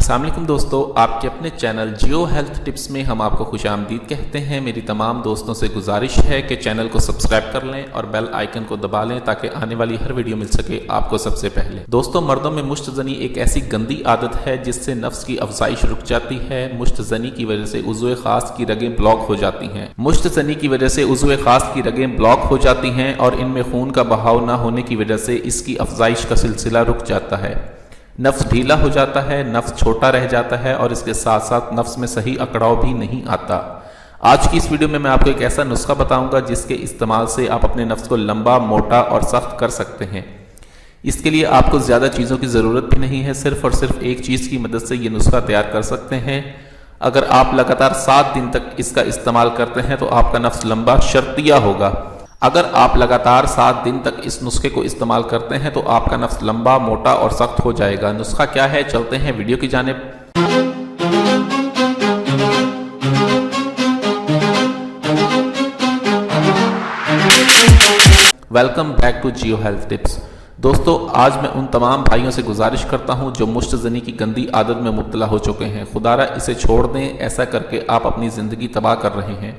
السلام علیکم دوستو، آپ کے اپنے چینل جیو ہیلتھ ٹپس میں ہم آپ کو خوش آمدید کہتے ہیں۔ میری تمام دوستوں سے گزارش ہے کہ چینل کو سبسکرائب کر لیں اور بیل آئیکن کو دبا لیں تاکہ آنے والی ہر ویڈیو مل سکے آپ کو سب سے پہلے۔ دوستو، مردوں میں مشت زنی ایک ایسی گندی عادت ہے جس سے نفس کی افزائش رک جاتی ہے۔ مشت زنی کی وجہ سے عضو خاص کی رگیں بلاک ہو جاتی ہیں۔ مشت زنی کی وجہ سے عضو خاص کی رگیں بلاک ہو جاتی ہیں اور ان میں خون کا بہاؤ نہ ہونے کی وجہ سے اس کی افزائش کا سلسلہ رک جاتا ہے۔ نفس ڈھیلا ہو جاتا ہے، نفس چھوٹا رہ جاتا ہے اور اس کے ساتھ ساتھ نفس میں صحیح اکڑاؤ بھی نہیں آتا۔ آج کی اس ویڈیو میں آپ کو ایک ایسا نسخہ بتاؤں گا جس کے استعمال سے آپ اپنے نفس کو لمبا، موٹا اور سخت کر سکتے ہیں۔ اس کے لیے آپ کو زیادہ چیزوں کی ضرورت بھی نہیں ہے، صرف اور صرف ایک چیز کی مدد سے یہ نسخہ تیار کر سکتے ہیں۔ اگر آپ لگاتار 7 دن تک اس کا استعمال کرتے ہیں تو آپ کا نفس لمبا شرطیہ ہوگا۔ اگر آپ لگاتار 7 دن تک اس نسخے کو استعمال کرتے ہیں تو آپ کا نفس لمبا، موٹا اور سخت ہو جائے گا۔ نسخہ کیا ہے؟ چلتے ہیں ویڈیو کی جانب۔ Welcome back to Geo health tips. دوستو، آج میں ان تمام بھائیوں سے گزارش کرتا ہوں جو مشت زنی کی گندی عادت میں مبتلا ہو چکے ہیں۔ خدارا اسے چھوڑ دیں، ایسا کر کے آپ اپنی زندگی تباہ کر رہے ہیں۔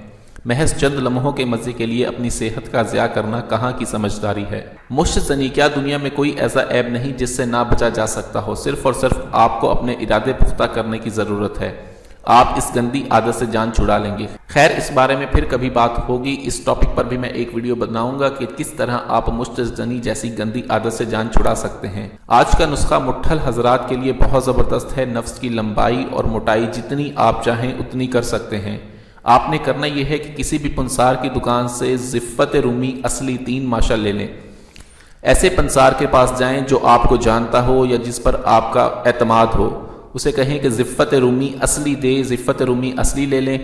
محض چند لمحوں کے مزے کے لیے اپنی صحت کا ضیاع کرنا کہاں کی سمجھداری ہے؟ مشت زنی، کیا دنیا میں کوئی ایسا عیب نہیں جس سے نہ بچا جا سکتا ہو؟ صرف اور صرف آپ کو اپنے ارادے پختہ کرنے کی ضرورت ہے۔ آپ اس گندی عادت سے جان چھڑا لیں گے۔ خیر، اس بارے میں پھر کبھی بات ہوگی۔ اس ٹاپک پر بھی میں ایک ویڈیو بناؤں گا کہ کس طرح آپ مشت زنی جیسی گندی عادت سے جان چھڑا سکتے ہیں۔ آج کا نسخہ مٹھل حضرات کے لیے بہت زبردست ہے۔ نفس کی لمبائی اور موٹائی جتنی آپ چاہیں اتنی کر سکتے ہیں۔ آپ نے کرنا یہ ہے کہ کسی بھی پنسار کی دکان سے زفت رومی اصلی 3 ماشا لے لیں۔ ایسے پنسار کے پاس جائیں جو آپ کو جانتا ہو یا جس پر آپ کا اعتماد ہو۔ اسے کہیں کہ زفت رومی اصلی دے، زفت رومی اصلی لے لیں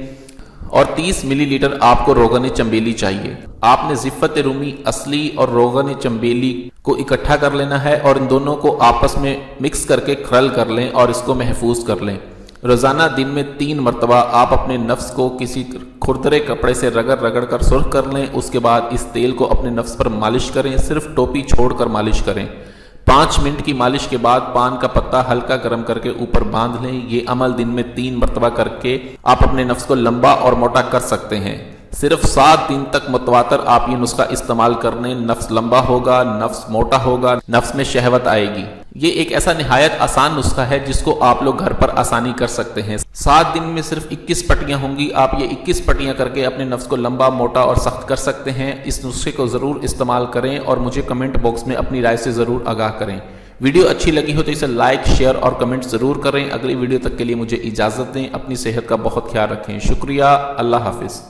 اور 30 ملی لیٹر آپ کو روغن چنبیلی چاہیے۔ آپ نے زفت رومی اصلی اور روغن چنبیلی کو اکٹھا کر لینا ہے اور ان دونوں کو آپس میں مکس کر کے کھرل کر لیں اور اس کو محفوظ کر لیں۔ روزانہ دن میں 3 مرتبہ آپ اپنے نفس کو کسی کھردرے کپڑے سے رگڑ رگڑ کر سرخ کر لیں۔ اس کے بعد اس تیل کو اپنے نفس پر مالش کریں، صرف ٹوپی چھوڑ کر مالش کریں۔ 5 منٹ کی مالش کے بعد پان کا پتا ہلکا گرم کر کے اوپر باندھ لیں۔ یہ عمل دن میں 3 مرتبہ کر کے آپ اپنے نفس کو لمبا اور موٹا کر سکتے ہیں۔ صرف 7 دن تک متواتر آپ یہ نسخہ استعمال کر لیں، نفس لمبا ہوگا، نفس موٹا ہوگا، نفس میں شہوت آئے گی۔ یہ ایک ایسا نہایت آسان نسخہ ہے جس کو آپ لوگ گھر پر آسانی کر سکتے ہیں۔ 7 دن میں صرف 21 پٹیاں ہوں گی۔ آپ یہ 21 پٹیاں کر کے اپنے نفس کو لمبا، موٹا اور سخت کر سکتے ہیں۔ اس نسخے کو ضرور استعمال کریں اور مجھے کمنٹ باکس میں اپنی رائے سے ضرور آگاہ کریں۔ ویڈیو اچھی لگی ہو تو اسے لائک، شیئر اور کمنٹ ضرور کریں۔ اگلی ویڈیو تک کے لیے مجھے اجازت دیں۔ اپنی صحت کا بہت خیال رکھیں۔ شکریہ۔ اللہ حافظ۔